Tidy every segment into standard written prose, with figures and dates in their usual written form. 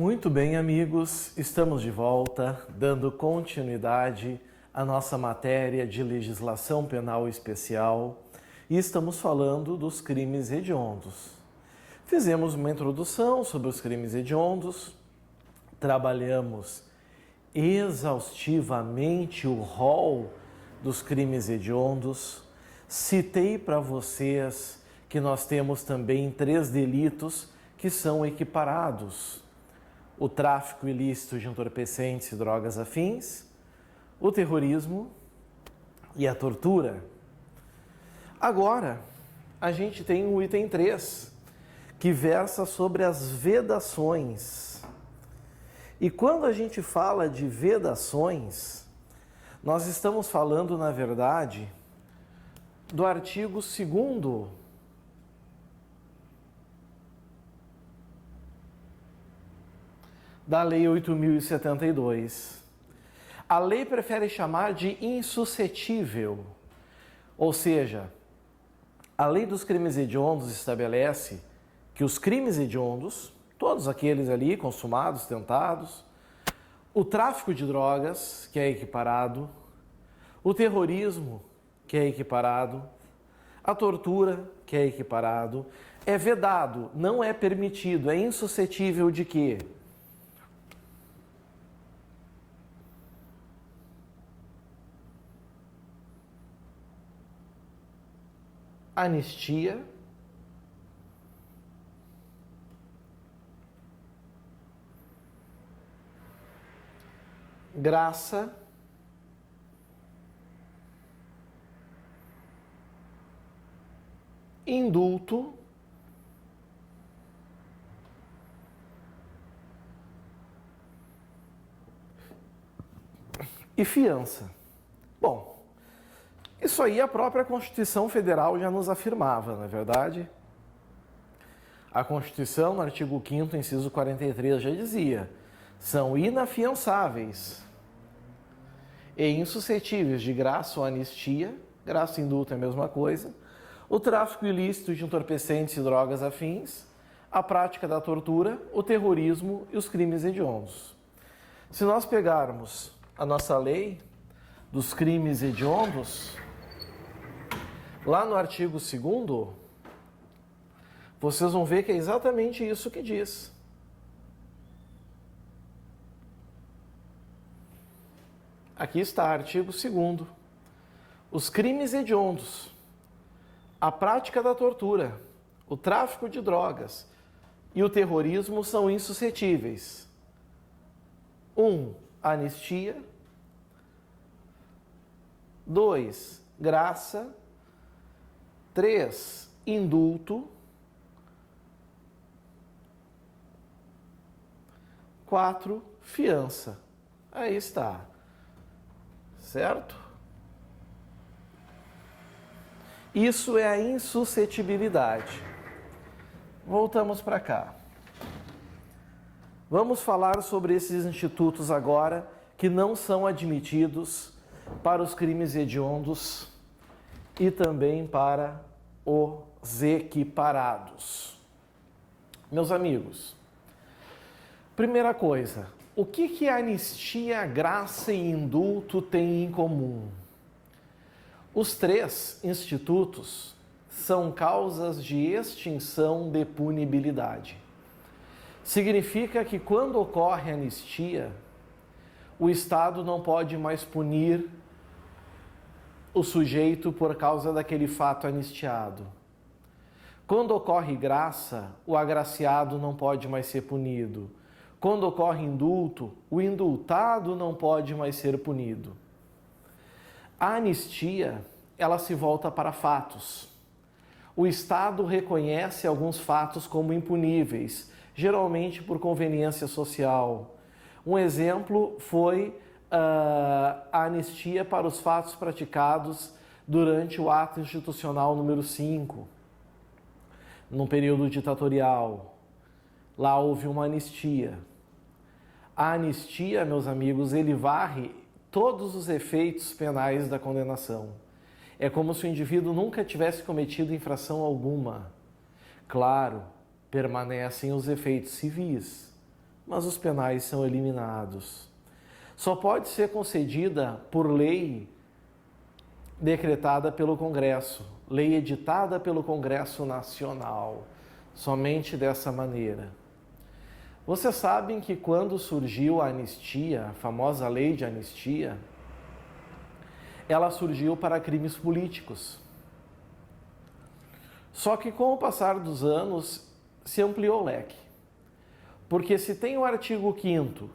Muito bem, amigos, estamos de volta, dando continuidade à nossa matéria de legislação penal especial e estamos falando dos crimes hediondos. Fizemos uma introdução sobre os crimes hediondos, trabalhamos exaustivamente o rol dos crimes hediondos, citei para vocês que nós temos também 3 delitos que são equiparados: o tráfico ilícito de entorpecentes e drogas afins, o terrorismo e a tortura. Agora, a gente tem o item 3, que versa sobre as vedações. E quando a gente fala de vedações, nós estamos falando, na verdade, do artigo 2º da Lei 8.072. A lei prefere chamar de insuscetível, ou seja, a lei dos crimes hediondos estabelece que os crimes hediondos, todos aqueles ali consumados, tentados, o tráfico de drogas, que é equiparado, o terrorismo, que é equiparado, a tortura, que é equiparado, é vedado, não é permitido, é insuscetível de quê? Anistia, graça, indulto e fiança. Bom, isso aí a própria Constituição Federal já nos afirmava, não é verdade? A Constituição, no artigo 5º, inciso 43, já dizia: são inafiançáveis e insuscetíveis de graça ou anistia, graça e indulto é a mesma coisa, o tráfico ilícito de entorpecentes e drogas afins, a prática da tortura, o terrorismo e os crimes hediondos. Se nós pegarmos a nossa lei dos crimes hediondos, lá no artigo 2º, vocês vão ver que é exatamente isso que diz. Aqui está, artigo 2º. Os crimes hediondos, a prática da tortura, o tráfico de drogas e o terrorismo são insuscetíveis. 1. Anistia. 2. Graça. 3. Indulto. 4. Fiança. Aí está. Certo? Isso é a insuscetibilidade. Voltamos para cá. Vamos falar sobre esses institutos agora que não são admitidos para os crimes hediondos e também para os equiparados. Meus amigos, primeira coisa, o que a anistia, graça e indulto têm em comum? Os 3 institutos são causas de extinção de punibilidade. Significa que quando ocorre anistia, o Estado não pode mais punir o sujeito por causa daquele fato anistiado. Quando ocorre graça, o agraciado não pode mais ser punido. Quando ocorre indulto, o indultado não pode mais ser punido. A anistia, ela se volta para fatos. O Estado reconhece alguns fatos como impuníveis, geralmente por conveniência social. Um exemplo foi a anistia para os fatos praticados durante o ato institucional número 5, no período ditatorial. Lá houve uma anistia. A anistia, meus amigos, ele varre todos os efeitos penais da condenação. É como se o indivíduo nunca tivesse cometido infração alguma. Claro, permanecem os efeitos civis, mas os penais são eliminados. Só pode ser concedida por lei decretada pelo Congresso, lei editada pelo Congresso Nacional, somente dessa maneira. Vocês sabem que quando surgiu a anistia, a famosa lei de anistia, ela surgiu para crimes políticos. Só que com o passar dos anos se ampliou o leque. Porque se tem o artigo 5º,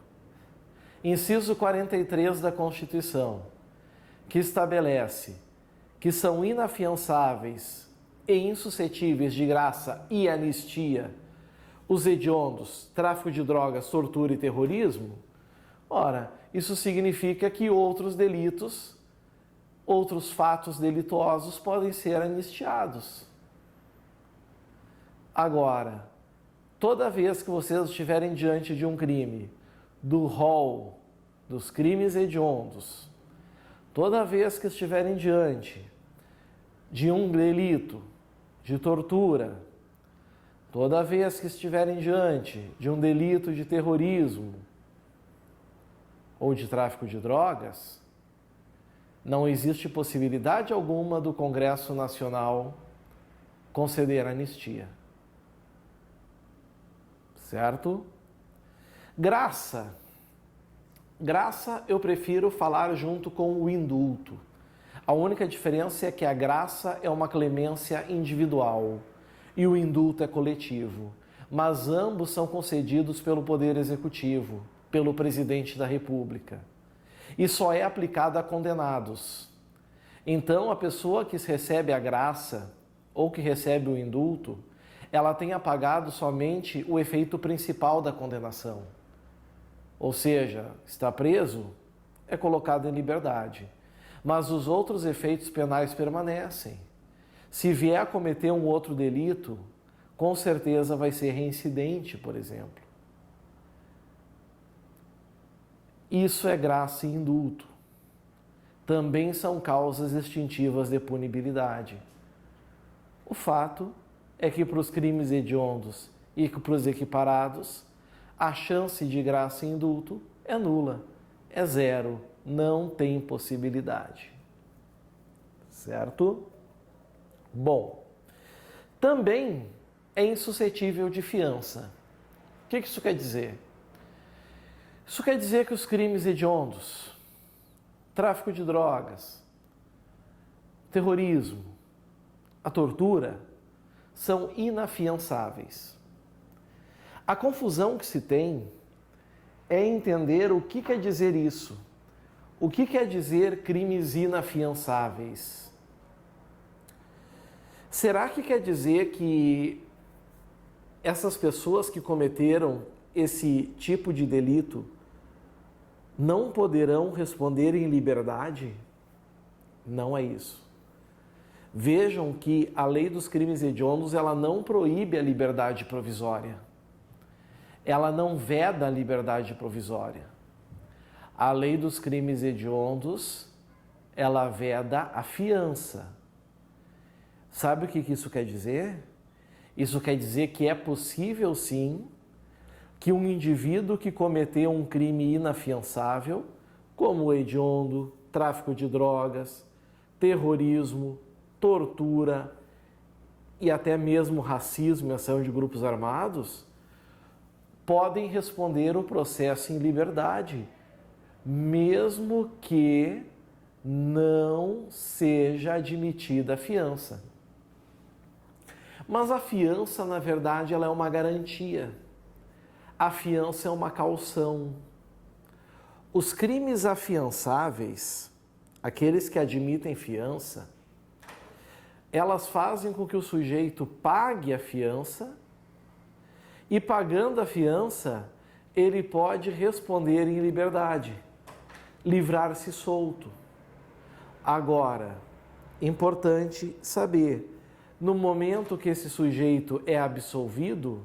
inciso 43 da Constituição, que estabelece que são inafiançáveis e insuscetíveis de graça e anistia os hediondos, tráfico de drogas, tortura e terrorismo, ora, isso significa que outros delitos, outros fatos delituosos podem ser anistiados. Agora, toda vez que vocês estiverem diante de um crime do rol dos crimes hediondos, toda vez que estiverem diante de um delito de tortura, toda vez que estiverem diante de um delito de terrorismo ou de tráfico de drogas, não existe possibilidade alguma do Congresso Nacional conceder anistia. Certo? Graça. Graça eu prefiro falar junto com o indulto. A única diferença é que a graça é uma clemência individual e o indulto é coletivo, mas ambos são concedidos pelo Poder Executivo, pelo Presidente da República, e só é aplicada a condenados. Então, a pessoa que recebe a graça ou que recebe o indulto, ela tem apagado somente o efeito principal da condenação. Ou seja, está preso, é colocado em liberdade. Mas os outros efeitos penais permanecem. Se vier a cometer um outro delito, com certeza vai ser reincidente, por exemplo. Isso é graça e indulto. Também são causas extintivas de punibilidade. O fato é que para os crimes hediondos e para os equiparados, a chance de graça e indulto é nula, é zero, não tem possibilidade. Certo? Bom, também é insuscetível de fiança. O que isso quer dizer? Isso quer dizer que os crimes hediondos, tráfico de drogas, terrorismo, a tortura, são inafiançáveis. A confusão que se tem é entender o que quer dizer isso. O que quer dizer crimes inafiançáveis? Será que quer dizer que essas pessoas que cometeram esse tipo de delito não poderão responder em liberdade? Não é isso. Vejam que a lei dos crimes hediondos, ela não proíbe a liberdade provisória. Ela não veda a liberdade provisória. A lei dos crimes hediondos, ela veda a fiança. Sabe o que isso quer dizer? Isso quer dizer que é possível, sim, que um indivíduo que cometeu um crime inafiançável, como o hediondo, tráfico de drogas, terrorismo, tortura e até mesmo racismo e ação de grupos armados, podem responder o processo em liberdade, mesmo que não seja admitida a fiança. Mas a fiança, na verdade, ela é uma garantia. A fiança é uma caução. Os crimes afiançáveis, aqueles que admitem fiança, elas fazem com que o sujeito pague a fiança e, pagando a fiança, ele pode responder em liberdade, livrar-se solto. Agora, importante saber, no momento que esse sujeito é absolvido,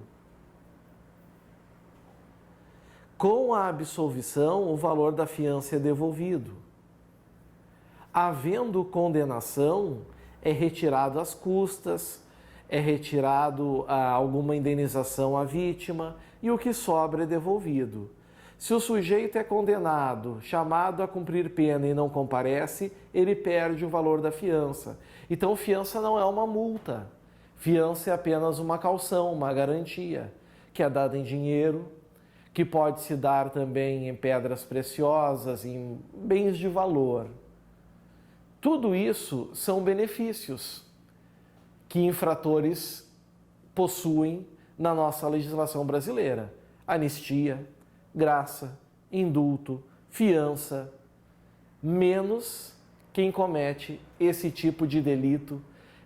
com a absolvição, o valor da fiança é devolvido. Havendo condenação, é retirado às custas, é retirado alguma indenização à vítima e o que sobra é devolvido. Se o sujeito é condenado, chamado a cumprir pena e não comparece, ele perde o valor da fiança. Então, fiança não é uma multa. Fiança é apenas uma caução, uma garantia, que é dada em dinheiro, que pode se dar também em pedras preciosas, em bens de valor. Tudo isso são benefícios que infratores possuem na nossa legislação brasileira. Anistia, graça, indulto, fiança, menos quem comete esse tipo de delito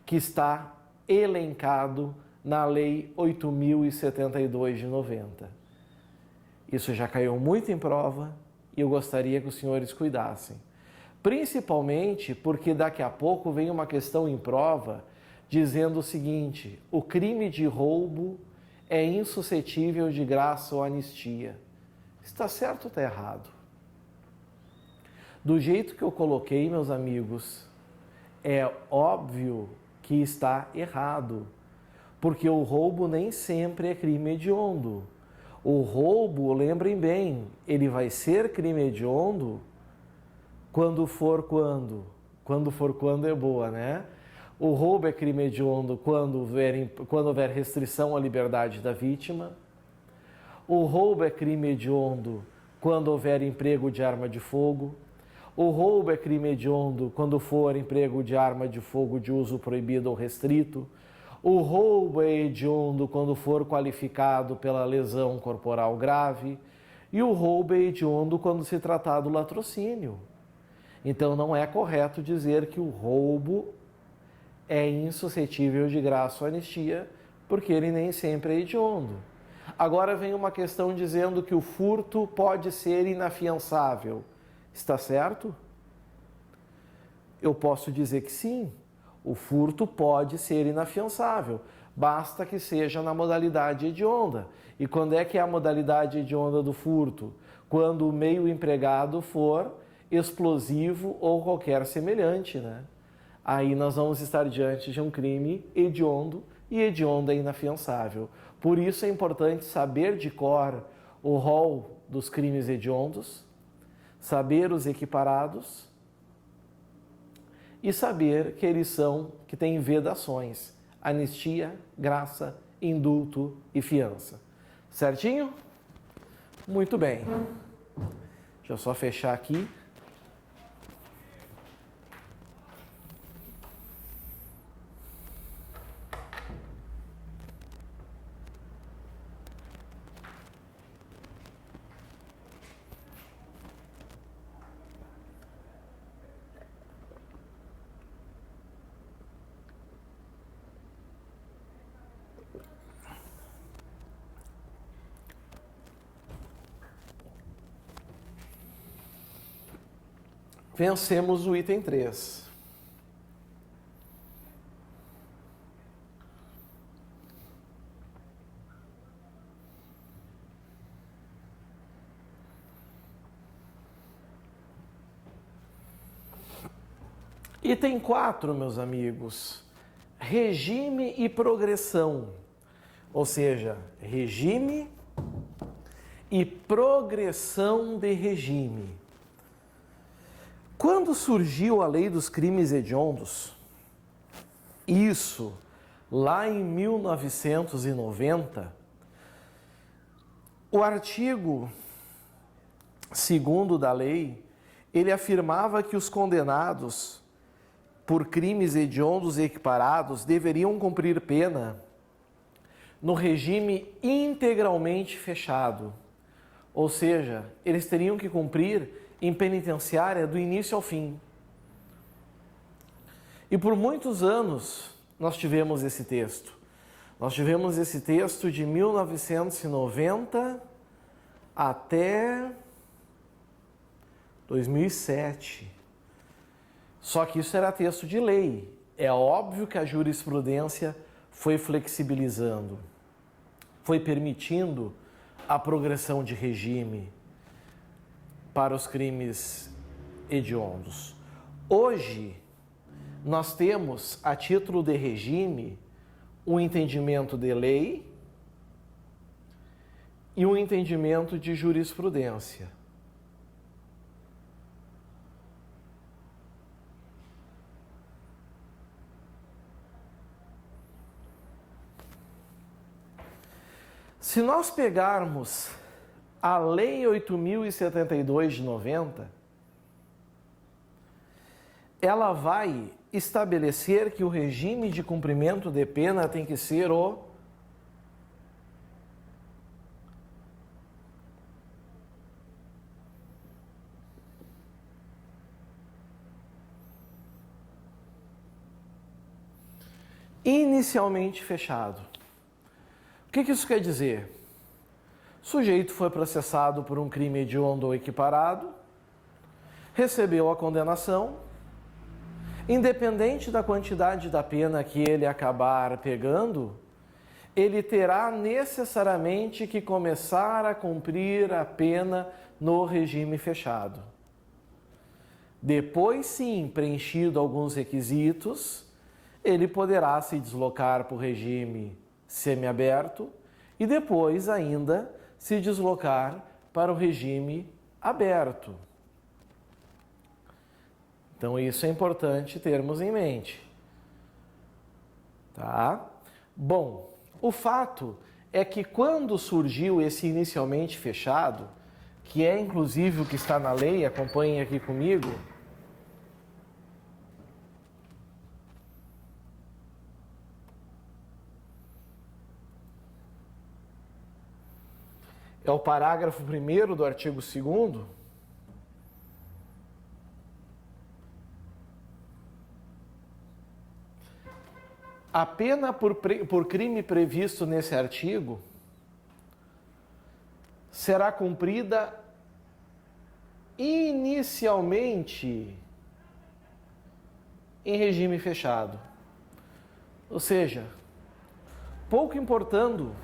que está elencado na Lei 8.072 de 90. Isso já caiu muito em prova e eu gostaria que os senhores cuidassem. Principalmente porque daqui a pouco vem uma questão em prova dizendo o seguinte: o crime de roubo é insuscetível de graça ou anistia. Está certo ou está errado? Do jeito que eu coloquei, meus amigos, é óbvio que está errado, porque o roubo nem sempre é crime hediondo. O roubo, lembrem bem, ele vai ser crime hediondo quando for quando. Quando for quando é boa, né? O roubo é crime hediondo quando houver restrição à liberdade da vítima. O roubo é crime hediondo quando houver emprego de arma de fogo. O roubo é crime hediondo quando for emprego de arma de fogo de uso proibido ou restrito. O roubo é hediondo quando for qualificado pela lesão corporal grave. E o roubo é hediondo quando se tratar do latrocínio. Então não é correto dizer que o roubo é insuscetível de graça ou anistia, porque ele nem sempre é hediondo. Agora vem uma questão dizendo que o furto pode ser inafiançável. Está certo? Eu posso dizer que sim, o furto pode ser inafiançável, basta que seja na modalidade hedionda. E quando é que é a modalidade hedionda do furto? Quando o meio empregado for explosivo ou qualquer semelhante, né? Aí nós vamos estar diante de um crime hediondo e hediondo é inafiançável. Por isso é importante saber de cor o rol dos crimes hediondos, saber os equiparados e saber que eles que têm vedações: anistia, graça, indulto e fiança. Certinho? Muito bem. Deixa eu só fechar aqui. Vencemos o item 3. Item 4, meus amigos, regime e progressão, ou seja, regime e progressão de regime. Quando surgiu a lei dos crimes hediondos, isso lá em 1990, o artigo 2º da lei, ele afirmava que os condenados por crimes hediondos e equiparados deveriam cumprir pena no regime integralmente fechado, ou seja, eles teriam que cumprir em penitenciária do início ao fim. E por muitos anos nós tivemos esse texto. Nós tivemos esse texto de 1990 até 2007. Só que isso era texto de lei. É óbvio que a jurisprudência foi flexibilizando, foi permitindo a progressão de regime para os crimes hediondos. Hoje, nós temos, a título de regime, um entendimento de lei e um entendimento de jurisprudência. Se nós pegarmos a Lei 8.072 de 90, ela vai estabelecer que o regime de cumprimento de pena tem que ser o inicialmente fechado. O que isso quer dizer? O sujeito foi processado por um crime hediondo ou equiparado, recebeu a condenação, independente da quantidade da pena que ele acabar pegando, ele terá necessariamente que começar a cumprir a pena no regime fechado. Depois, sim, preenchido alguns requisitos, ele poderá se deslocar para o regime semiaberto e depois ainda se deslocar para o regime aberto. Então isso é importante termos em mente. Tá? Bom, o fato é que quando surgiu esse inicialmente fechado, que é inclusive o que está na lei, acompanhem aqui comigo, é o parágrafo 1º do artigo 2º, a pena por crime previsto nesse artigo será cumprida inicialmente em regime fechado. Ou seja, pouco importando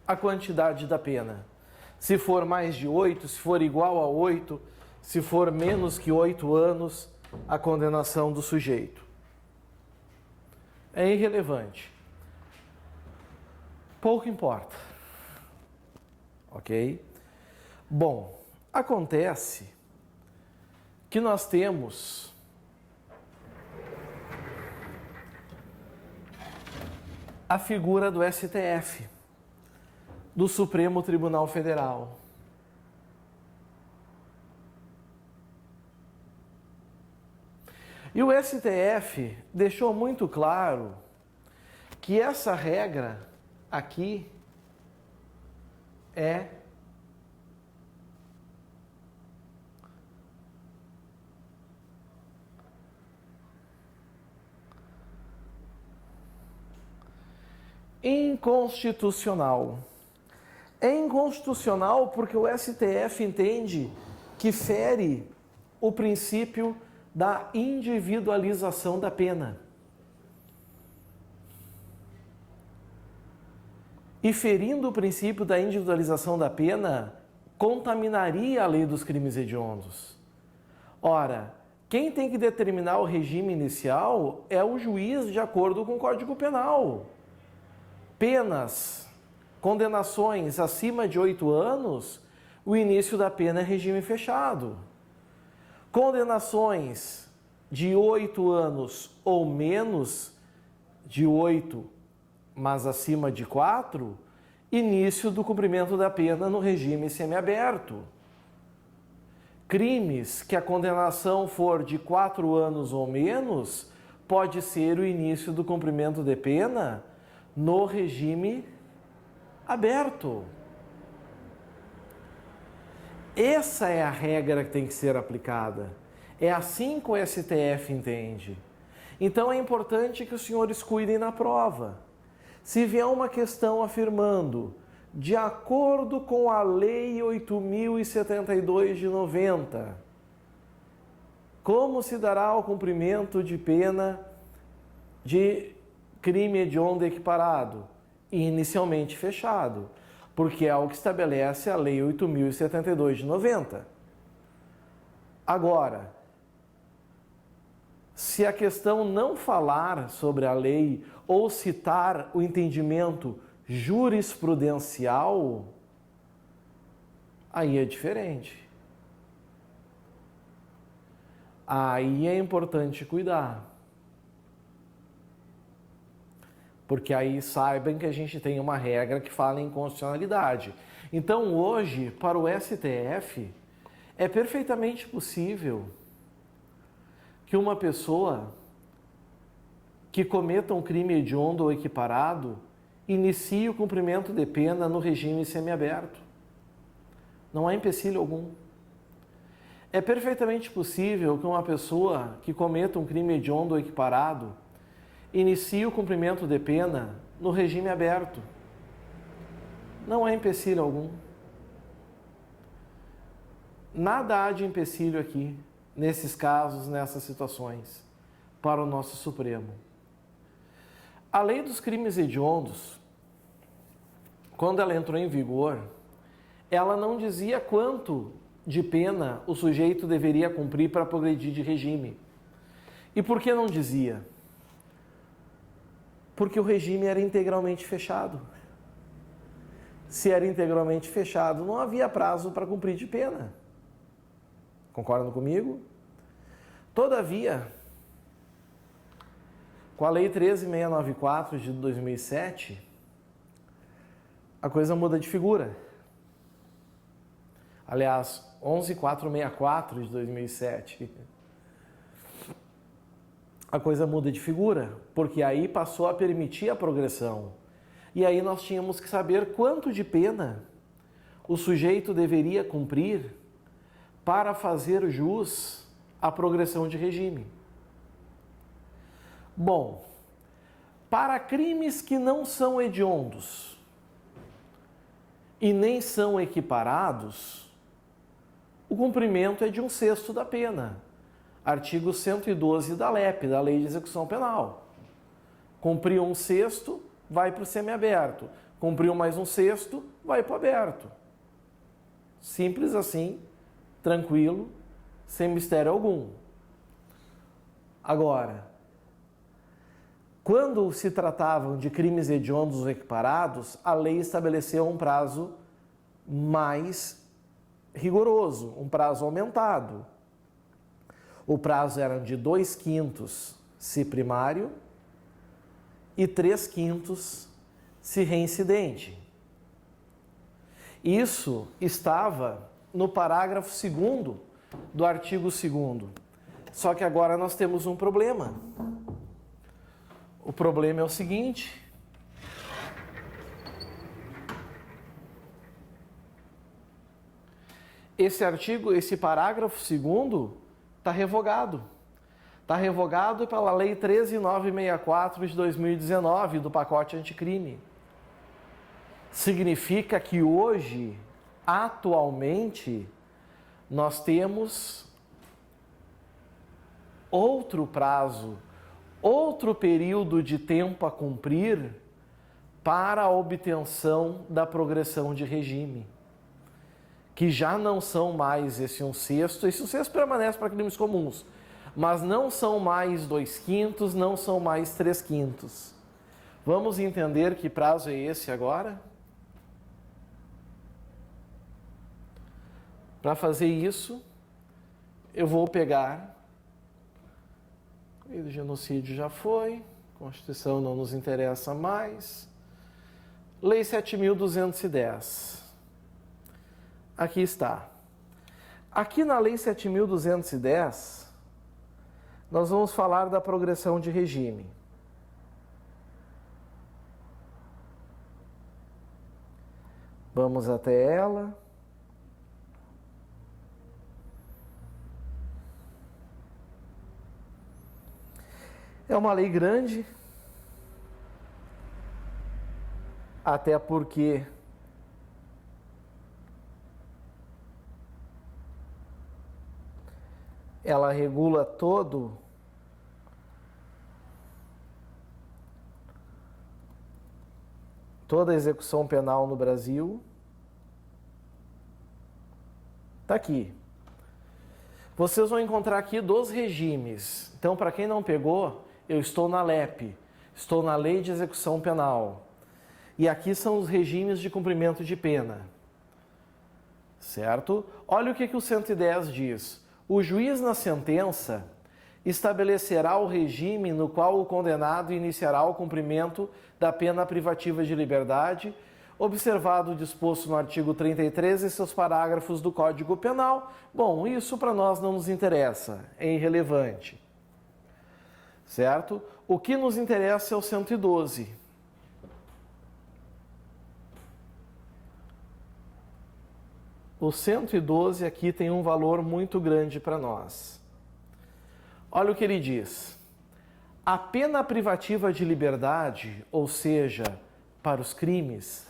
a quantidade da pena. Se for mais de 8, se for igual a 8, se for menos que 8 anos, a condenação do sujeito. É irrelevante. Pouco importa. Ok? Bom, acontece que nós temos a figura do STF, do Supremo Tribunal Federal. E o STF deixou muito claro que essa regra aqui é inconstitucional. É inconstitucional porque o STF entende que fere o princípio da individualização da pena. E ferindo o princípio da individualização da pena, contaminaria a lei dos crimes hediondos. Ora, quem tem que determinar o regime inicial é o juiz de acordo com o Código Penal. Penas, condenações acima de 8 anos, o início da pena é regime fechado. Condenações de 8 anos ou menos de 8, mas acima de 4, início do cumprimento da pena no regime semiaberto. Crimes que a condenação for de 4 anos ou menos, pode ser o início do cumprimento de pena no regime aberto. Essa é a regra que tem que ser aplicada. É assim que o STF entende. Então é importante que os senhores cuidem na prova. Se vier uma questão afirmando, de acordo com a Lei 8.072 de 90, como se dará o cumprimento de pena de crime hediondo equiparado? Inicialmente fechado, porque é o que estabelece a Lei 8.072 de 90. Agora, se se a questão não falar sobre a lei ou citar o entendimento jurisprudencial, aí é diferente. Aí é importante cuidar. Porque aí saibam que a gente tem uma regra que fala em constitucionalidade. Então hoje, para o STF, é perfeitamente possível que uma pessoa que cometa um crime hediondo ou equiparado inicie o cumprimento de pena no regime semiaberto. Não há empecilho algum. É perfeitamente possível que uma pessoa que cometa um crime hediondo ou equiparado inicie o cumprimento de pena no regime aberto. Não há empecilho algum. Nada há de empecilho aqui, nesses casos, nessas situações, para o nosso Supremo. A lei dos crimes hediondos, quando ela entrou em vigor, ela não dizia quanto de pena o sujeito deveria cumprir para progredir de regime. E por que não dizia? Porque o regime era integralmente fechado. Se era integralmente fechado, não havia prazo para cumprir de pena. Concordam comigo? Todavia, com a Lei 13.694 de 2007, a coisa muda de figura. Aliás, 11.464 de 2007. A coisa muda de figura, porque aí passou a permitir a progressão. E aí nós tínhamos que saber quanto de pena o sujeito deveria cumprir para fazer jus à progressão de regime. Bom, para crimes que não são hediondos e nem são equiparados, o cumprimento é de 1/6 da pena. Artigo 112 da LEP, da Lei de Execução Penal. Cumpriu 1/6, vai para o semiaberto. Cumpriu mais 1/6, vai para o aberto. Simples assim, tranquilo, sem mistério algum. Agora, quando se tratavam de crimes hediondos ou equiparados, a lei estabeleceu um prazo mais rigoroso, um prazo aumentado. O prazo era de 2/5 se primário e 3/5 se reincidente. Isso estava no parágrafo 2º do artigo 2º. Só que agora nós temos um problema. O problema é o seguinte: esse parágrafo 2º está revogado. Está revogado pela Lei 13.964 de 2019, do pacote anticrime. Significa que hoje, atualmente, nós temos outro prazo, outro período de tempo a cumprir para a obtenção da progressão de regime, que já não são mais esse 1/6, esse 1/6 permanece para crimes comuns, mas não são mais 2/5, não são mais 3/5. Vamos entender que prazo é esse agora? Para fazer isso, eu vou pegar, o genocídio já foi, Constituição não nos interessa mais, Lei 7.210. Aqui está. Aqui na Lei 7.210, nós vamos falar da progressão de regime. Vamos até ela. É uma lei grande, até porque ela regula toda a execução penal no Brasil. Está aqui. Vocês vão encontrar aqui 2 regimes. Então, para quem não pegou, eu estou na LEP, estou na Lei de Execução Penal. E aqui são os regimes de cumprimento de pena. Certo? Olha o que o 110 diz. O juiz na sentença estabelecerá o regime no qual o condenado iniciará o cumprimento da pena privativa de liberdade, observado o disposto no artigo 33 e seus parágrafos do Código Penal. Bom, isso para nós não nos interessa, é irrelevante. Certo? O que nos interessa é o 112. O 112 aqui tem um valor muito grande para nós. Olha o que ele diz. A pena privativa de liberdade, ou seja, para os crimes,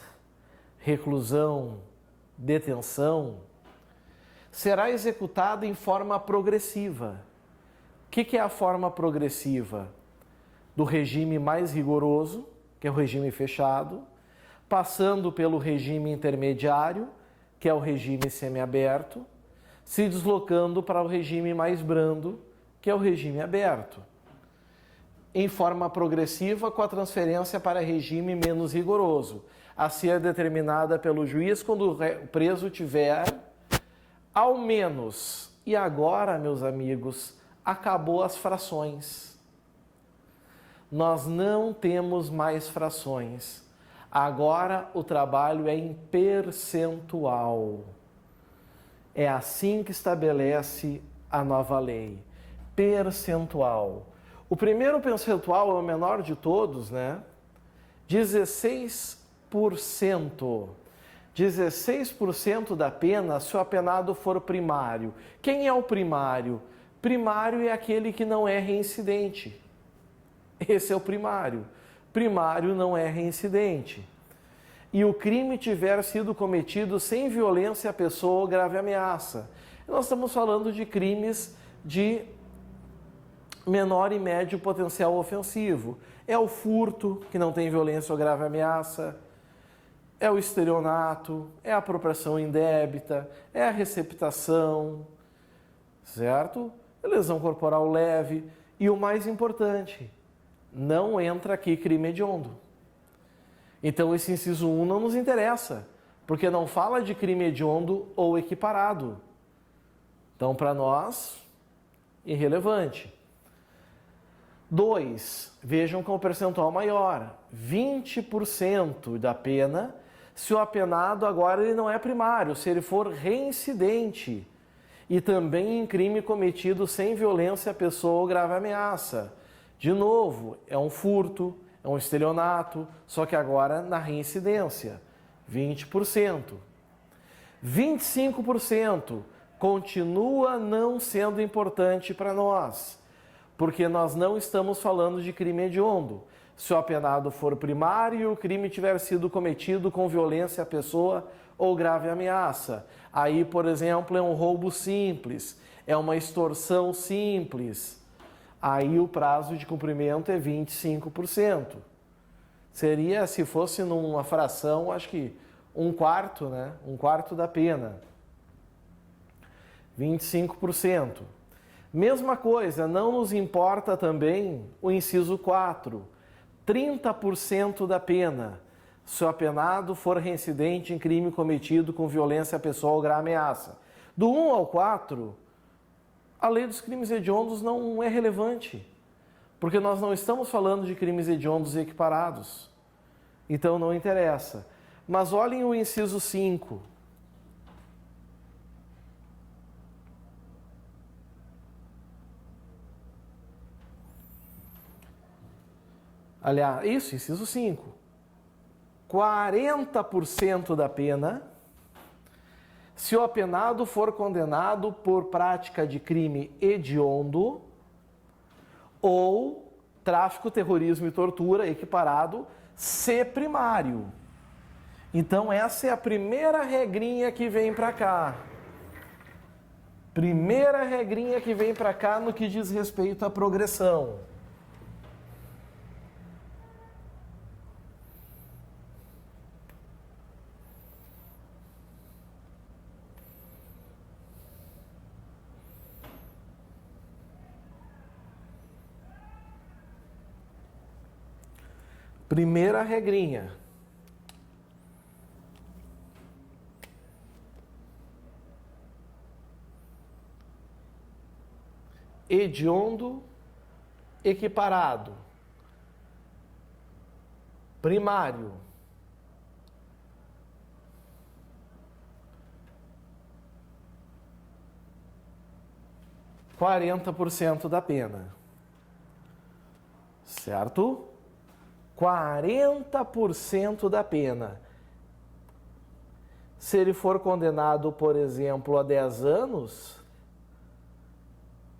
reclusão, detenção, será executada em forma progressiva. O que é a forma progressiva? Do regime mais rigoroso, que é o regime fechado, passando pelo regime intermediário, que é o regime semiaberto, se deslocando para o regime mais brando, que é o regime aberto. Em forma progressiva, com a transferência para regime menos rigoroso, a ser determinada pelo juiz quando o preso tiver ao menos. E agora, meus amigos, acabou as frações. Nós não temos mais frações. Agora o trabalho é em percentual. É assim que estabelece a nova lei. Percentual. O primeiro percentual é o menor de todos, né? 16%. 16% da pena se o apenado for primário. Quem é o primário? Primário é aquele que não é reincidente. Esse é o primário. Primário não é reincidente. E o crime tiver sido cometido sem violência à pessoa ou grave ameaça. Nós estamos falando de crimes de menor e médio potencial ofensivo. É o furto, que não tem violência ou grave ameaça. É o estelionato, é a apropriação indébita, é a receptação, certo? Lesão corporal leve. E o mais importante, não entra aqui crime hediondo. Então esse inciso 1 não nos interessa, porque não fala de crime hediondo ou equiparado. Então, para nós, irrelevante. 2, vejam que é um percentual maior, 20% da pena, se o apenado agora ele não é primário, se ele for reincidente e também em crime cometido sem violência à pessoa ou grave ameaça. De novo, é um furto, é um estelionato, só que agora na reincidência, 20%. 25% continua não sendo importante para nós, porque nós não estamos falando de crime hediondo. Se o apenado for primário e o crime tiver sido cometido com violência à pessoa ou grave ameaça. Aí, por exemplo, é um roubo simples, é uma extorsão simples. Aí o prazo de cumprimento é 25%. Seria, se fosse numa fração, acho que 1/4, né? 1/4 da pena. 25%. Mesma coisa, não nos importa também o inciso 4, 30% da pena, se o apenado for reincidente em crime cometido com violência pessoal ou grave ameaça. Do 1 ao 4, a lei dos crimes hediondos não é relevante, porque nós não estamos falando de crimes hediondos equiparados. Então não interessa. Mas olhem o inciso 5. Aliás, isso, inciso 5. 40% da pena se o apenado for condenado por prática de crime hediondo ou tráfico, terrorismo e tortura equiparado, se primário. Então essa é a primeira regrinha que vem para cá. Primeira regrinha que vem para cá no que diz respeito à progressão. Primeira regrinha. Hediondo equiparado. Primário. $40 da pena. Certo? 40% da pena. Se ele for condenado, por exemplo, a 10 anos,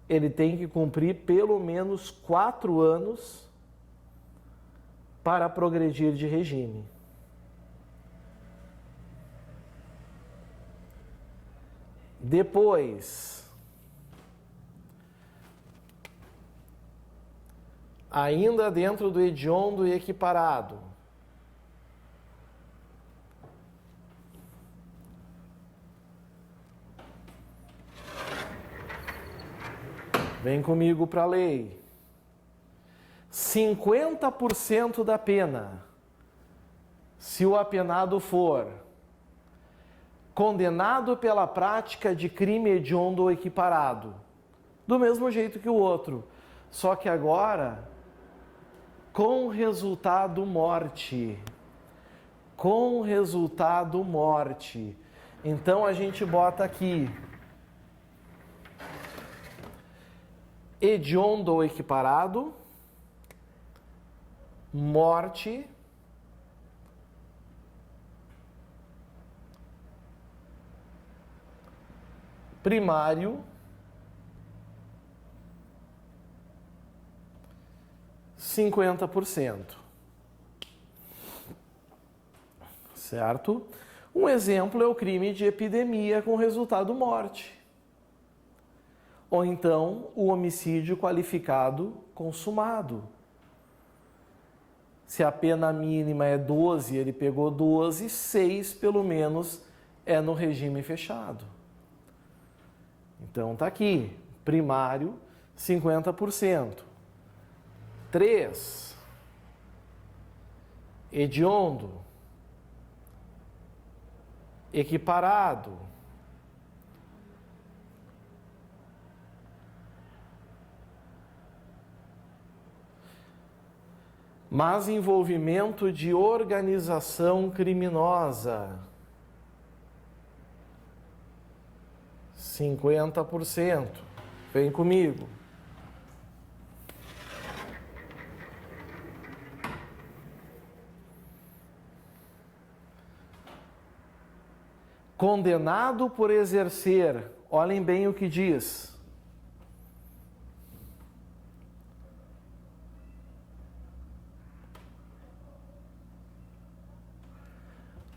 ele tem que cumprir pelo menos 4 anos para progredir de regime. Depois, ainda dentro do hediondo e equiparado, vem comigo para a lei. 50% da pena, se o apenado for condenado pela prática de crime hediondo ou equiparado, do mesmo jeito que o outro, só que agora com resultado morte. Com resultado morte. Então a gente bota aqui hediondo ou equiparado, morte, primário, 50%. Certo? Um exemplo é o crime de epidemia com resultado morte. Ou então o homicídio qualificado consumado. Se a pena mínima é 12, ele pegou 12, 6 pelo menos é no regime fechado. Então tá aqui, primário 50%. 3. Hediondo, equiparado, mas envolvimento de organização criminosa, 50%. Vem comigo. Condenado por exercer, olhem bem o que diz.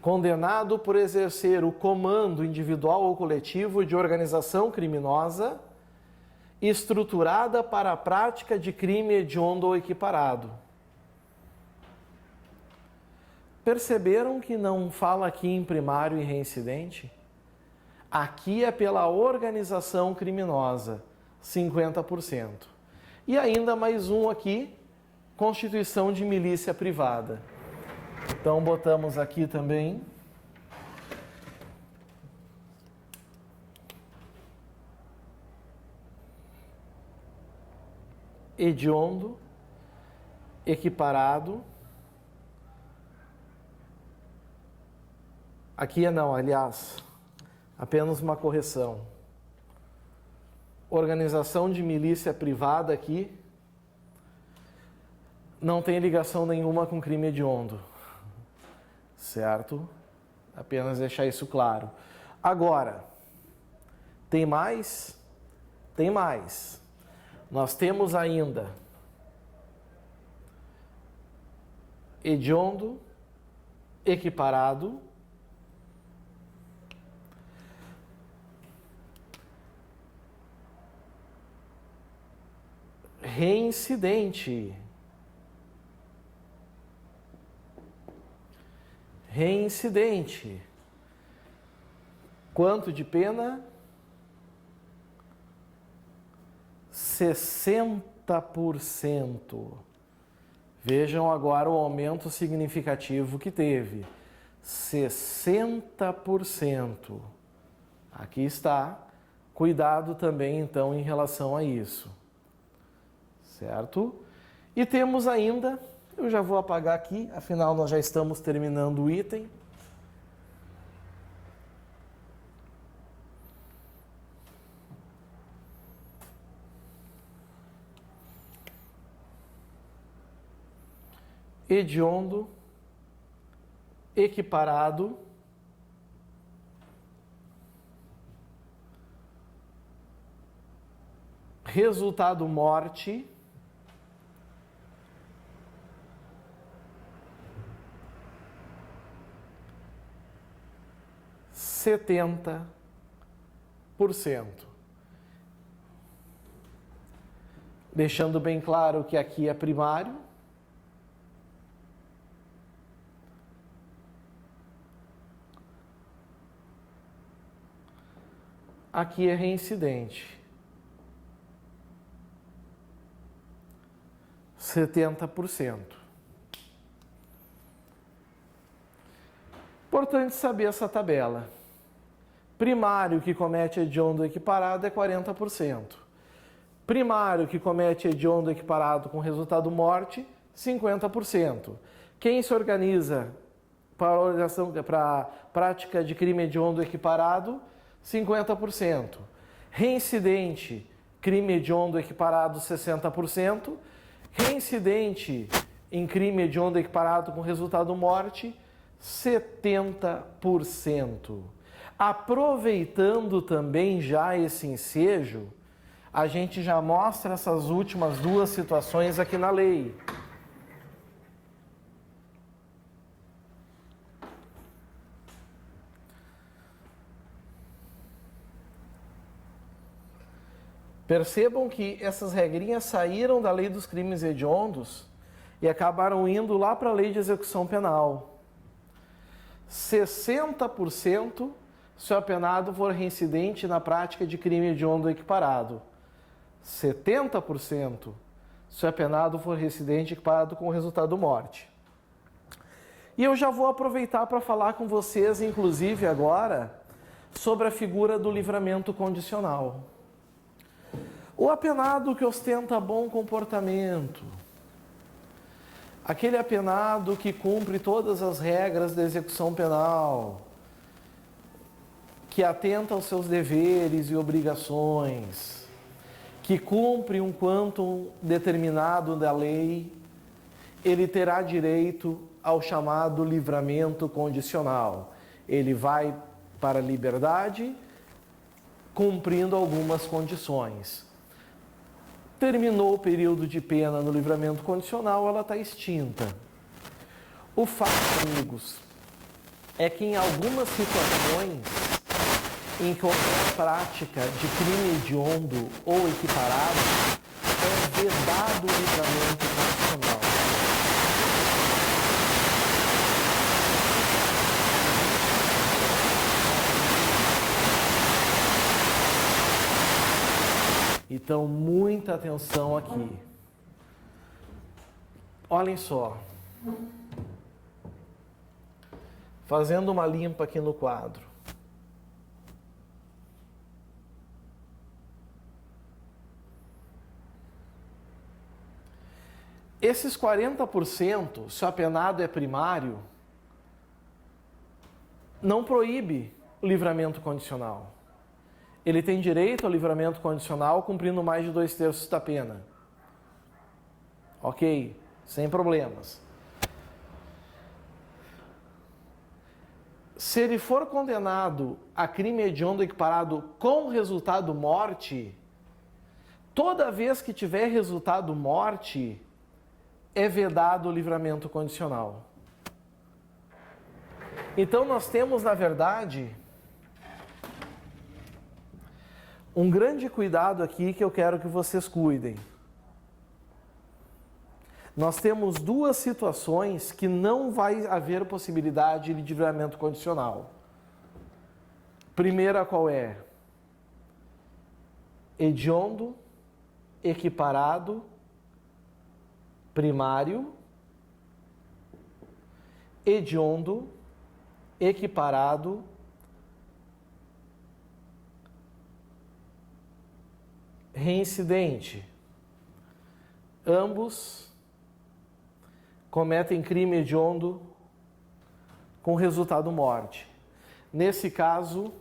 Condenado por exercer o comando individual ou coletivo de organização criminosa estruturada para a prática de crime hediondo ou equiparado. Perceberam que não fala aqui em primário e reincidente? Aqui é pela organização criminosa, 50%. E ainda mais um aqui, constituição de milícia privada. Então botamos aqui também hediondo, equiparado. Aqui não, aliás, apenas uma correção. Organização de milícia privada aqui não tem ligação nenhuma com crime hediondo. Certo? Apenas deixar isso claro. Agora, tem mais? Tem mais. Nós temos ainda hediondo, equiparado, reincidente. Reincidente. Quanto de pena? 60%. Vejam agora o aumento significativo que teve. 60%. Aqui está. Cuidado também, então, em relação a isso. Certo? E temos ainda, eu já vou apagar aqui, afinal nós já estamos terminando o item. Hediondo, equiparado, resultado morte, (70%). Deixando bem claro que aqui é primário. Aqui é reincidente. 70%. Importante saber essa tabela. Primário que comete hediondo equiparado é 40%. Primário que comete hediondo equiparado com resultado morte, 50%. Quem se organiza para a prática de crime hediondo equiparado, 50%. Reincidente, crime hediondo equiparado, 60%. Reincidente em crime hediondo equiparado com resultado morte, 70%. Aproveitando também já esse ensejo, a gente já mostra essas últimas duas situações aqui na lei. Percebam que essas regrinhas saíram da lei dos crimes hediondos e acabaram indo lá para a lei de execução penal. 60% se o apenado for reincidente na prática de crime hediondo equiparado. 70% se o apenado for reincidente equiparado com o resultado morte. E eu já vou aproveitar para falar com vocês, inclusive agora, sobre a figura do livramento condicional. O apenado que ostenta bom comportamento, aquele apenado que cumpre todas as regras da execução penal, que atenta aos seus deveres e obrigações, que cumpre um quantum determinado da lei, ele terá direito ao chamado livramento condicional. Ele vai para a liberdade, cumprindo algumas condições. Terminou o período de pena no livramento condicional, ela está extinta. O fato, amigos, é que em algumas situações em que houver prática de crime hediondo ou equiparado, é vedado o livramento condicional. Então, muita atenção aqui. Olhem só. Fazendo uma limpa aqui no quadro. Esses 40%, se o apenado é primário, não proíbe o livramento condicional. Ele tem direito ao livramento condicional cumprindo mais de 2/3 da pena. Ok, sem problemas. Se ele for condenado a crime hediondo equiparado com resultado morte, toda vez que tiver resultado morte, é vedado o livramento condicional. Então nós temos, na verdade, um grande cuidado aqui que eu quero que vocês cuidem. Nós temos duas situações que não vai haver possibilidade de livramento condicional. Primeira qual é? Hediondo, equiparado, primário, hediondo, equiparado, reincidente. Ambos cometem crime hediondo com resultado morte. Nesse caso,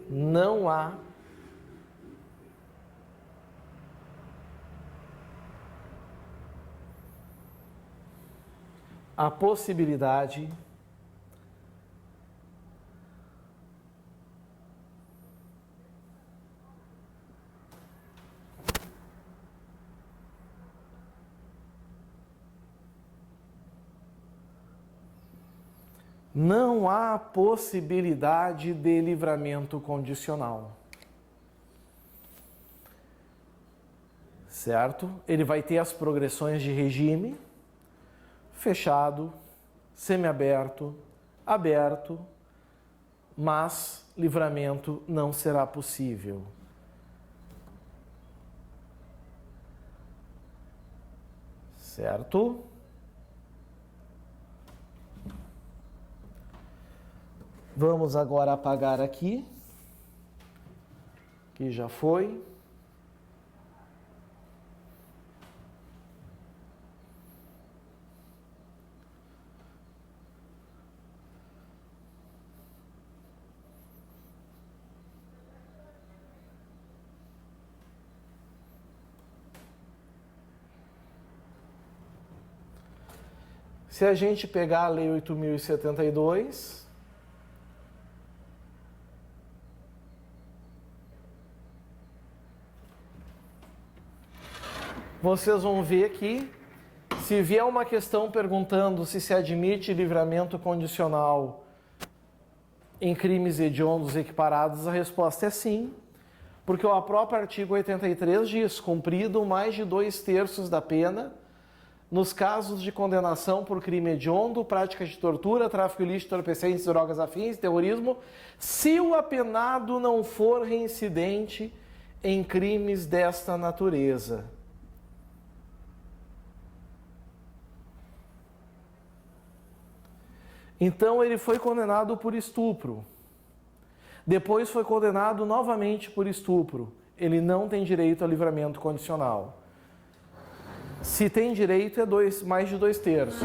não há a possibilidade de livramento condicional. Certo? Ele vai ter as progressões de regime: fechado, semiaberto, aberto, mas livramento não será possível. Certo? Vamos agora apagar aqui, que já foi. Se a gente pegar a Lei 8.072, vocês vão ver que, se vier uma questão perguntando se admite livramento condicional em crimes hediondos equiparados, a resposta é sim, porque o próprio artigo 83 diz: cumprido mais de 2/3 da pena, nos casos de condenação por crime hediondo, prática de tortura, tráfico ilícito, entorpecentes, drogas afins, terrorismo, se o apenado não for reincidente em crimes desta natureza. Então ele foi condenado por estupro. Depois foi condenado novamente por estupro. Ele não tem direito a livramento condicional. Se tem direito, é mais de 2/3.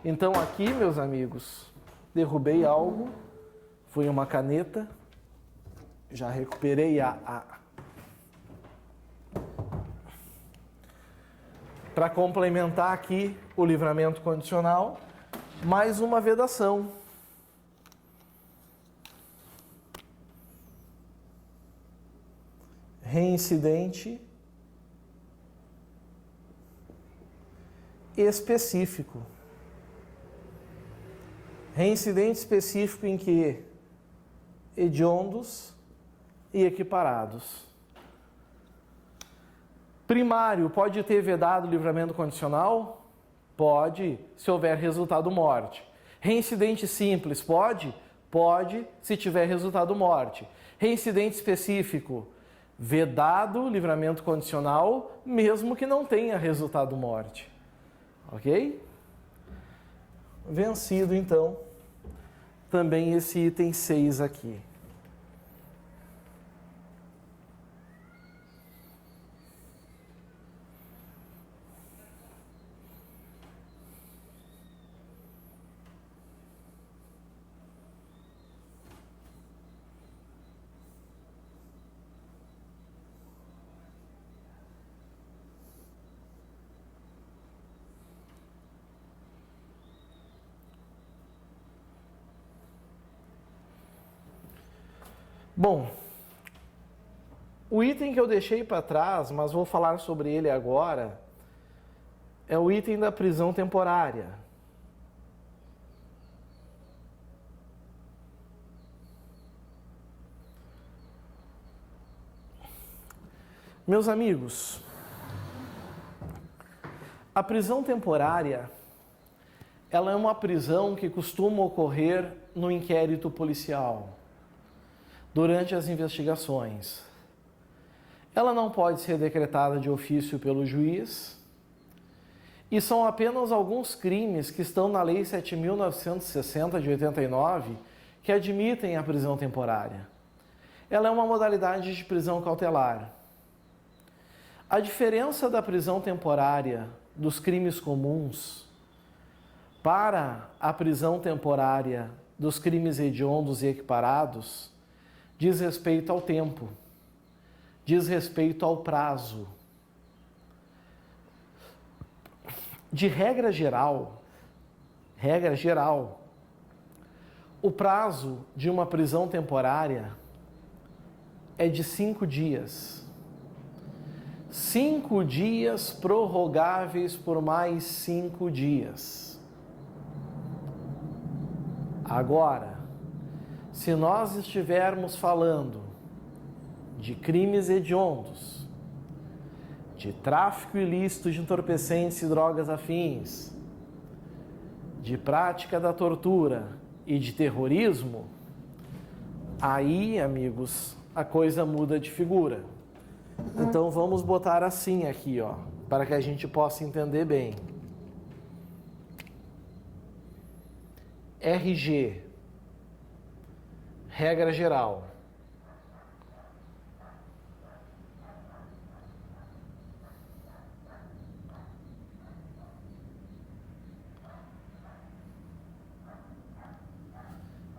Então aqui, meus amigos, derrubei algo, foi uma caneta, já recuperei para complementar aqui o livramento condicional, mais uma vedação. Reincidente específico. Reincidente específico em que? Hediondos e equiparados. Primário, pode ter vedado o livramento condicional? Pode, se houver resultado morte. Reincidente simples, pode? Pode, se tiver resultado morte. Reincidente específico, vedado livramento condicional, mesmo que não tenha resultado morte. Ok? Vencido, então, também esse item 6 aqui. Bom, o item que eu deixei para trás, mas vou falar sobre ele agora, é o item da prisão temporária. Meus amigos, a prisão temporária, ela é uma prisão que costuma ocorrer no inquérito policial, durante as investigações. Ela não pode ser decretada de ofício pelo juiz, E são apenas alguns crimes que estão na Lei 7.960 de 89 que admitem a prisão temporária. Ela é uma modalidade de prisão cautelar. A diferença da prisão temporária dos crimes comuns para a prisão temporária dos crimes hediondos e equiparados diz respeito ao tempo, diz respeito ao prazo. De regra geral, o prazo de uma prisão temporária é de 5 dias. 5 dias prorrogáveis por mais 5 dias. Agora, se nós estivermos falando de crimes hediondos, de tráfico ilícito de entorpecentes e drogas afins, de prática da tortura e de terrorismo, aí, amigos, a coisa muda de figura. Então vamos botar assim aqui, ó, para que a gente possa entender bem. RG, regra geral.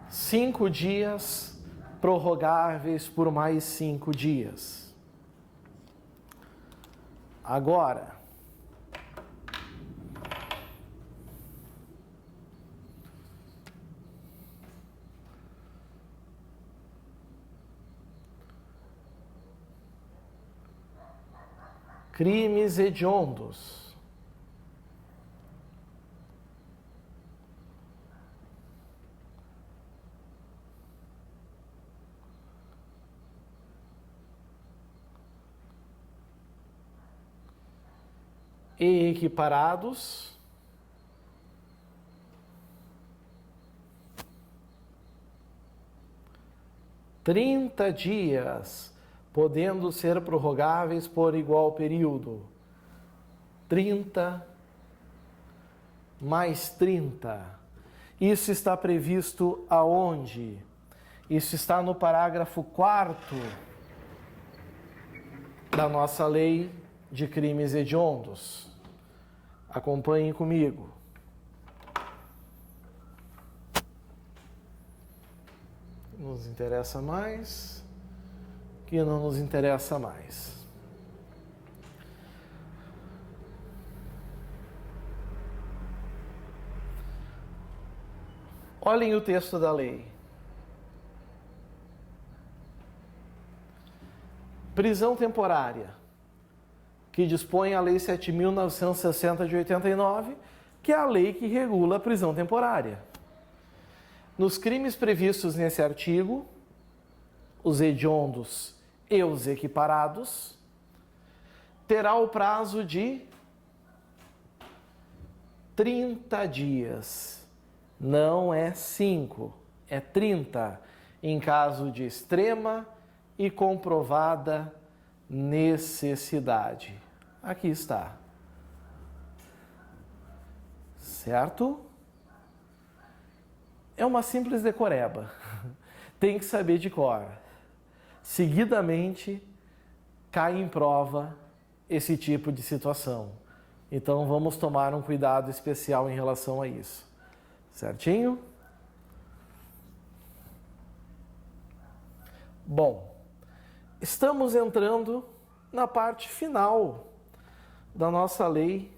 Cinco dias prorrogáveis por mais 5 dias. Agora, crimes hediondos. E equiparados, trinta dias, podendo ser prorrogáveis por igual período. 30 mais 30. Isso está previsto aonde? Isso está no parágrafo 4º da nossa lei de crimes hediondos. Acompanhem comigo. Nos interessa mais, que não nos interessa mais. Olhem o texto da lei. Prisão temporária, que dispõe a Lei 7.960 de 89, que é a lei que regula a prisão temporária. Nos crimes previstos nesse artigo, os hediondos e os equiparados, terá o prazo de 30 dias. Não é 5, é 30, em caso de extrema e comprovada necessidade. Aqui está. Certo? É uma simples decoreba. Tem que saber de cor. Seguidamente, cai em prova esse tipo de situação. Então, vamos tomar um cuidado especial em relação a isso. Certinho? Bom, estamos entrando na parte final da nossa lei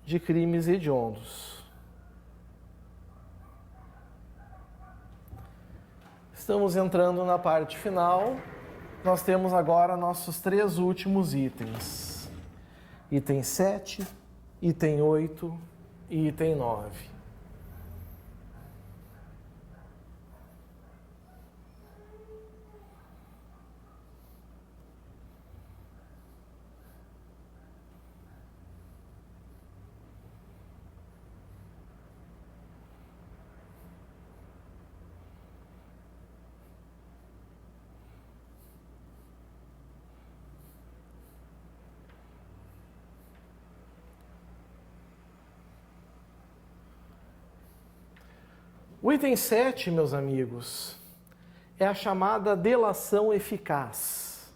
de crimes hediondos. Estamos entrando na parte final. Nós temos agora nossos 3 últimos itens. Item 7, item 8 e item 9. O item 7, meus amigos, é a chamada delação eficaz.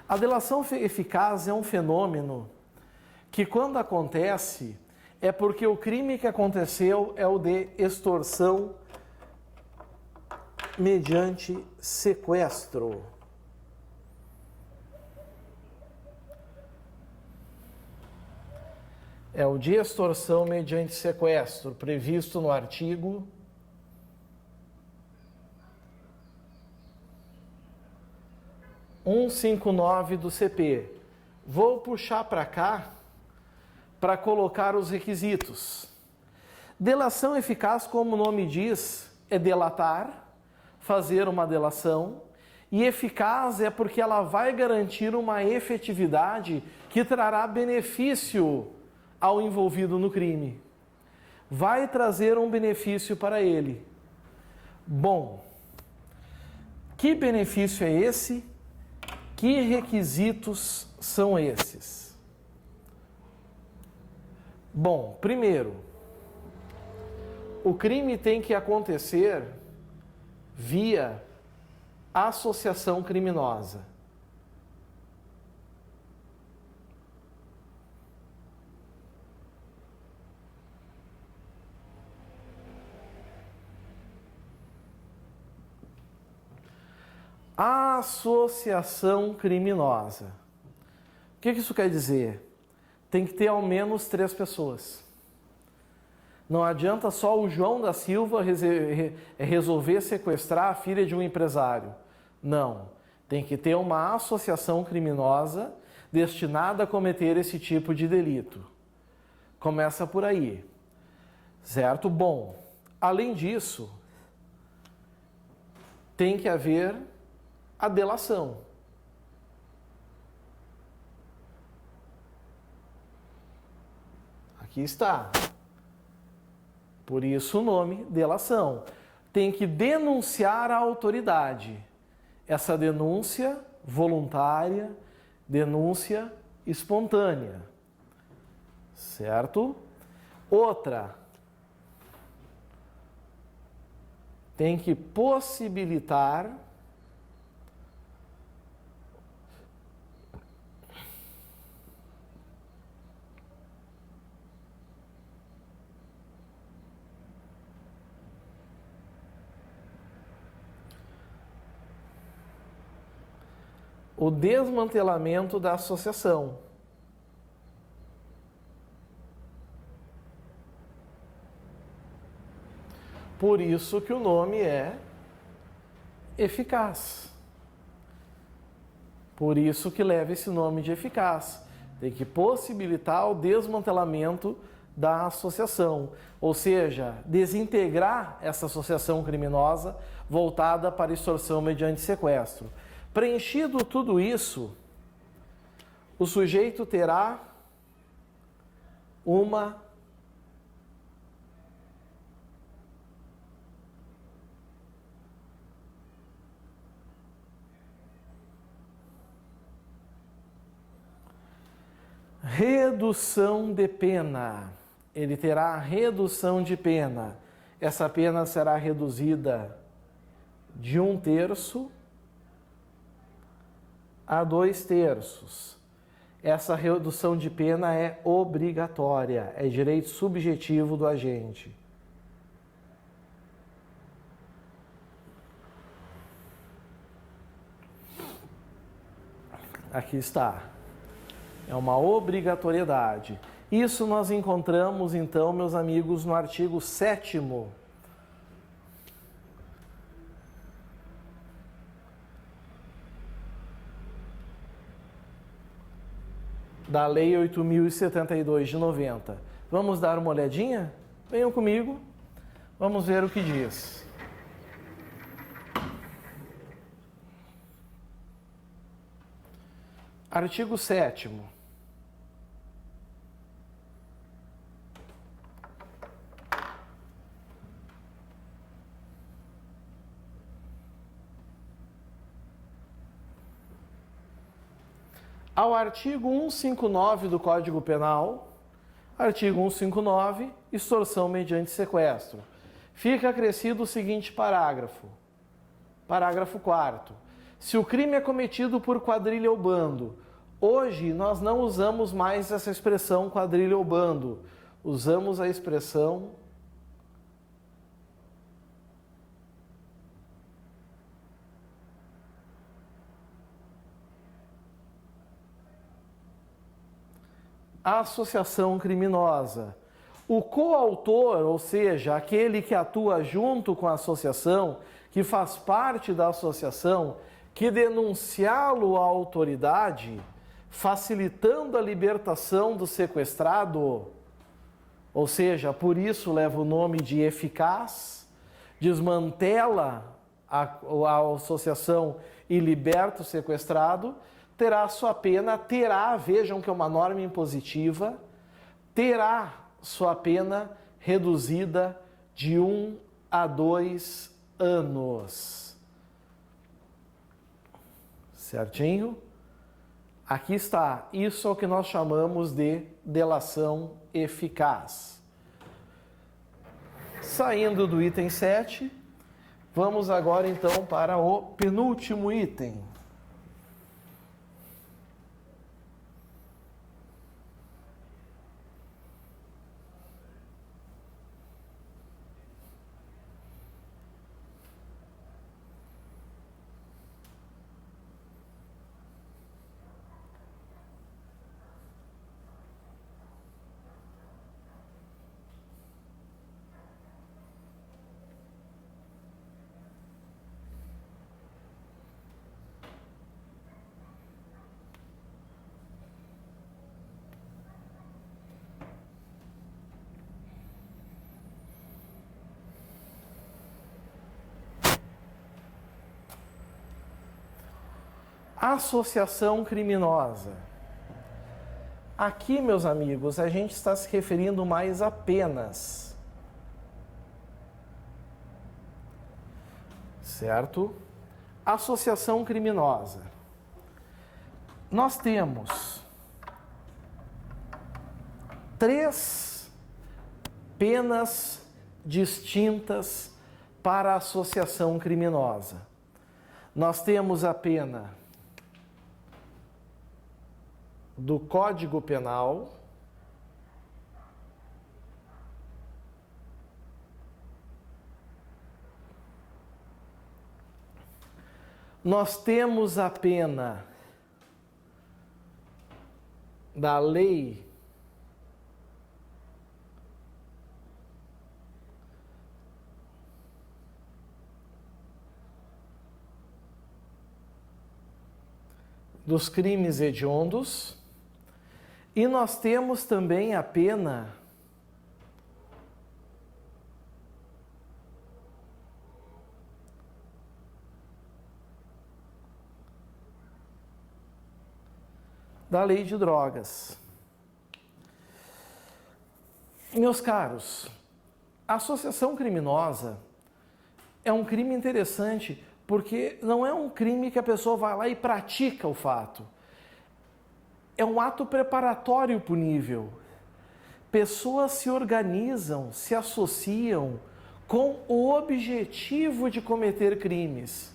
A delação eficaz é um fenômeno que, quando acontece, é porque o crime que aconteceu é o de extorsão mediante sequestro. É o de extorsão mediante sequestro, previsto no artigo 159 do CP. Vou puxar para cá para colocar os requisitos. Delação eficaz, como o nome diz, é delatar, fazer uma delação, e eficaz é porque ela vai garantir uma efetividade que trará benefício ao envolvido no crime. Vai trazer um benefício para ele. Bom, que benefício é esse? Que requisitos são esses? Bom, primeiro, o crime tem que acontecer via associação criminosa. Associação criminosa. O que isso quer dizer? Tem que ter ao menos 3 pessoas. Não adianta só o João da Silva resolver sequestrar a filha de um empresário. Não. Tem que ter uma associação criminosa destinada a cometer esse tipo de delito. Começa por aí. Certo? Bom, além disso, tem que haver a delação. Aqui está. Por isso o nome, delação. Tem que denunciar a autoridade. Essa denúncia voluntária, denúncia espontânea. Certo? Outra. Tem que possibilitar o desmantelamento da associação. Por isso que o nome é eficaz. Por isso que leva esse nome de eficaz. Tem que possibilitar o desmantelamento da associação, ou seja, desintegrar essa associação criminosa voltada para extorsão mediante sequestro. Preenchido tudo isso, o sujeito terá uma redução de pena. Ele terá redução de pena. Essa pena será reduzida de 1/3 a 2/3. Essa redução de pena é obrigatória, é direito subjetivo do agente. Aqui está. É uma obrigatoriedade. Isso nós encontramos, então, meus amigos, no artigo 7º da Lei 8.072 de 90. Vamos dar uma olhadinha? Venham comigo, vamos ver o que diz. Artigo 7º. Ao artigo 159 do Código Penal, artigo 159, extorsão mediante sequestro. Fica acrescido o seguinte parágrafo. Parágrafo 4º. Se o crime é cometido por quadrilha ou bando, hoje nós não usamos mais essa expressão quadrilha ou bando, usamos a expressão associação criminosa. O coautor, ou seja, aquele que atua junto com a associação, que faz parte da associação, que denunciá-lo à autoridade, facilitando a libertação do sequestrado, ou seja, por isso leva o nome de eficaz, desmantela a associação e liberta o sequestrado, terá sua pena, vejam que é uma norma impositiva, terá sua pena reduzida de 1 a 2 anos. Certinho? Aqui está. Isso é o que nós chamamos de delação eficaz. Saindo do item 7, vamos agora então para o penúltimo item. Associação criminosa. Aqui, meus amigos, a gente está se referindo mais a penas. Certo? Associação criminosa. Nós temos 3 penas distintas para a associação criminosa. Nós temos a pena do Código Penal, nós temos a pena da Lei dos crimes hediondos. E nós temos também a pena da lei de drogas. Meus caros, a associação criminosa é um crime interessante porque não é um crime que a pessoa vai lá e pratica o fato. É um ato preparatório punível. Pessoas se organizam, se associam com o objetivo de cometer crimes.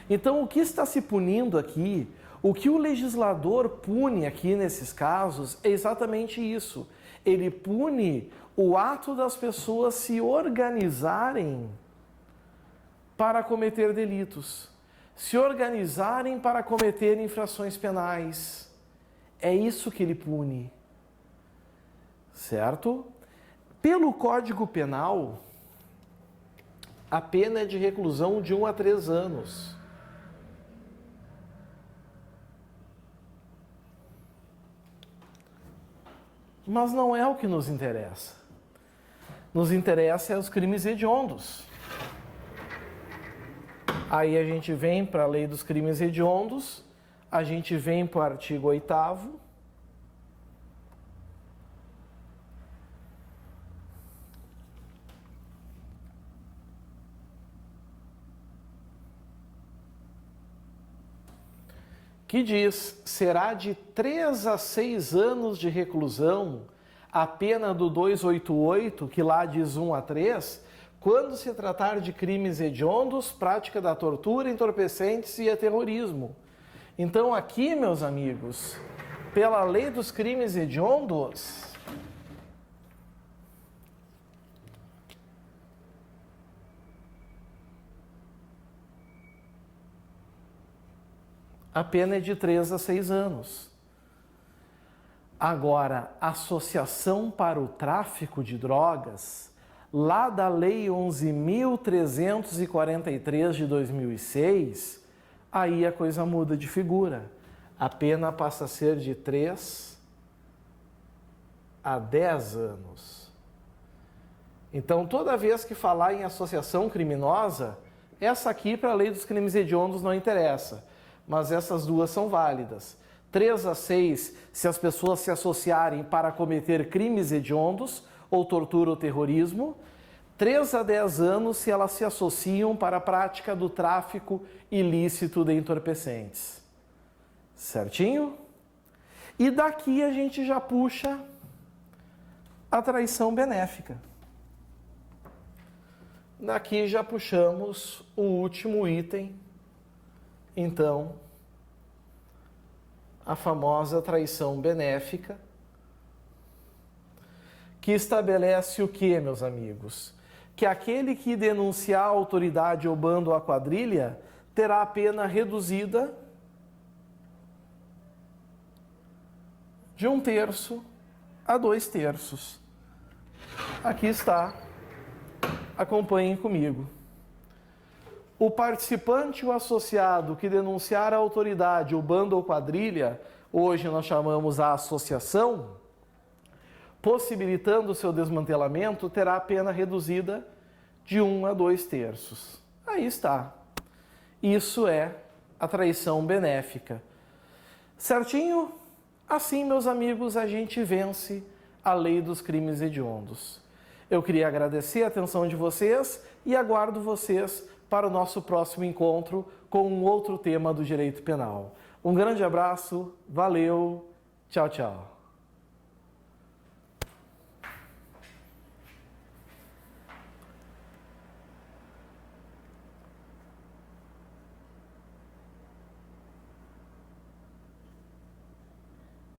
Então, o que está se punindo aqui, o que o legislador pune aqui nesses casos é exatamente isso. Ele pune o ato das pessoas se organizarem para cometer delitos, se organizarem para cometer infrações penais. É isso que ele pune, certo? Pelo Código Penal, a pena é de reclusão de 1 a 3 anos. Mas não é o que nos interessa. Nos interessa os crimes hediondos. Aí a gente vem para a lei dos crimes hediondos, a gente vem para o artigo 8º, que diz: será de 3 a 6 anos de reclusão a pena do 288, que lá diz 1 a 3, quando se tratar de crimes hediondos, prática da tortura, entorpecentes e terrorismo. Então aqui, meus amigos, pela lei dos crimes hediondos, a pena é de 3 a 6 anos. Agora, associação para o tráfico de drogas, lá da Lei 11.343 de 2006, aí a coisa muda de figura. A pena passa a ser de 3 a 10 anos. Então, toda vez que falar em associação criminosa, essa aqui para a Lei dos Crimes Hediondos não interessa, mas essas duas são válidas. 3 a 6, se as pessoas se associarem para cometer crimes hediondos, ou tortura ou terrorismo. 3 a 10 anos, se elas se associam para a prática do tráfico ilícito de entorpecentes. Certinho? E daqui a gente já puxa a traição benéfica. Daqui já puxamos o último item, então, a famosa traição benéfica, que estabelece o quê, meus amigos? Que aquele que denunciar a autoridade ou bando ou a quadrilha terá a pena reduzida de 1/3 a 2/3. Aqui está, acompanhem comigo. O participante ou associado que denunciar a autoridade, o bando ou quadrilha, hoje nós chamamos a associação, possibilitando o seu desmantelamento, terá a pena reduzida de 1 a 2/3. Aí está. Isso é a traição benéfica. Certinho? Assim, meus amigos, a gente vence a lei dos crimes hediondos. Eu queria agradecer a atenção de vocês e aguardo vocês para o nosso próximo encontro com um outro tema do direito penal. Um grande abraço, valeu, tchau, tchau.